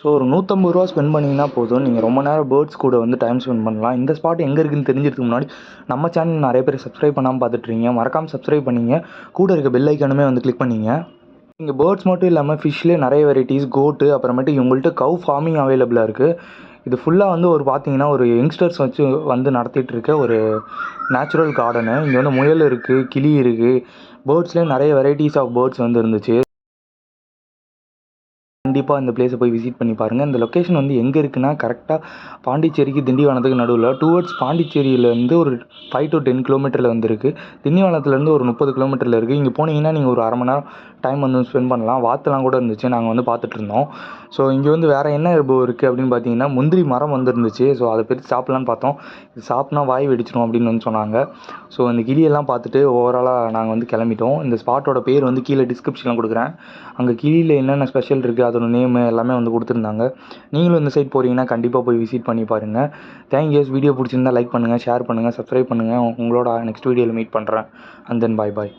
So ஒரு ரூ. 150 spend பண்ணிங்கன்னா போதும், நீங்கள் ரொம்ப நேரம் பேர்ட்ஸ் கூட வந்து டைம் ஸ்பெண்ட் பண்ணலாம். இந்த ஸ்பாட் எங்கே இருக்குதுன்னு தெரிஞ்சதுக்கு முன்னாடி நம்ம சேனல் நிறைய பேர் சப்ஸ்கிரைப் பண்ணாமல் பார்த்துட்ருக்கீங்க. மறக்காமல் சப்ஸ்கிரைப் பண்ணிங்க. கூட இருக்க பெல் ஐக்கானுமே வந்து கிளிக் பண்ணிங்க. இங்கே பேர்ட்ஸ் மட்டும் இல்லாமல் ஃபிஷ்லேயே நிறைய வெரைட்டிஸ், கோட்டு, அப்புறமேட்டு இவங்கள்ட்ட கவ் ஃபார்மிங் அவைலபிளாக இருக்குது. இது ஃபுல்லாக வந்து பார்த்தீங்கன்னா ஒரு யங்ஸ்டர்ஸ் வச்சு வந்து நடத்திட்டு இருக்க ஒரு நேச்சுரல் கார்டனு. இங்கே வந்து முயல் இருக்குது, கிளி இருக்குது, பேர்ட்ஸ்லேயே நிறைய வெரைட்டிஸ் ஆஃப் பேர்ட்ஸ் வந்து இருந்துச்சு. கண்டிப்பாக இந்த பிளேஸை போய் விசிட் பண்ணி பாருங்கள். இந்த லொக்கேஷன் வந்து எங்கே இருக்குன்னா கரெக்டாக பாண்டிச்சேரிக்கு திண்டிவனத்துக்கு நடுவில் டுவர்ட்ஸ் பாண்டிச்சேரியிலேருந்து ஒரு 5 to 10 கிலோமீட்டரில் வந்துருக்கு. திண்டிவனத்துலேருந்து ஒரு 30 கிலோமீட்டரில் இருக்குது. இங்கே போனீங்கன்னா நீங்கள் ஒரு அரை மணி நேரம் டைம் வந்து ஸ்பெண்ட் பண்ணலாம். வாத்துலாம் கூட இருந்துச்சு, நாங்கள் வந்து பார்த்துட்டு இருந்தோம். ஸோ இங்கே வந்து வேறு என்ன இருக்குது அப்படின்னு பார்த்தீங்கன்னா முந்திரி மரம் வந்து இருந்துச்சு. ஸோ அதை பற்றி சாப்பிட்லான்னு பார்த்தோம். இது சாப்பிட்னா வாய் வெடிச்சிடும் அப்படின்னு வந்து சொன்னாங்க. ஸோ அந்த கிளியெல்லாம் பார்த்துட்டு ஓவராலாக நாங்கள் வந்து கிளம்பிட்டோம். இந்த ஸ்பாட்டோட பேர் வந்து கீழே டிஸ்கிரிப்ஷனில் கொடுக்குறேன். அங்கே கிளியில் என்னென்ன ஸ்பெஷல் இருக்குது, அதோட நேமு எல்லாமே வந்து கொடுத்துருந்தாங்க. நீங்களும் இந்த சைட் போகிறீங்கன்னா கண்டிப்பாக போய் விசிட் பண்ணி பாருங்கள். தேங்க்யூஸ். வீடியோ பிடிச்சிருந்தா லைக் பண்ணுங்கள், ஷேர் பண்ணுங்கள், சப்ஸ்கிரைப் பண்ணுங்கள். உங்களோட நெக்ஸ்ட் வீடியோவில் மீட் பண்ணுறேன். And then bye.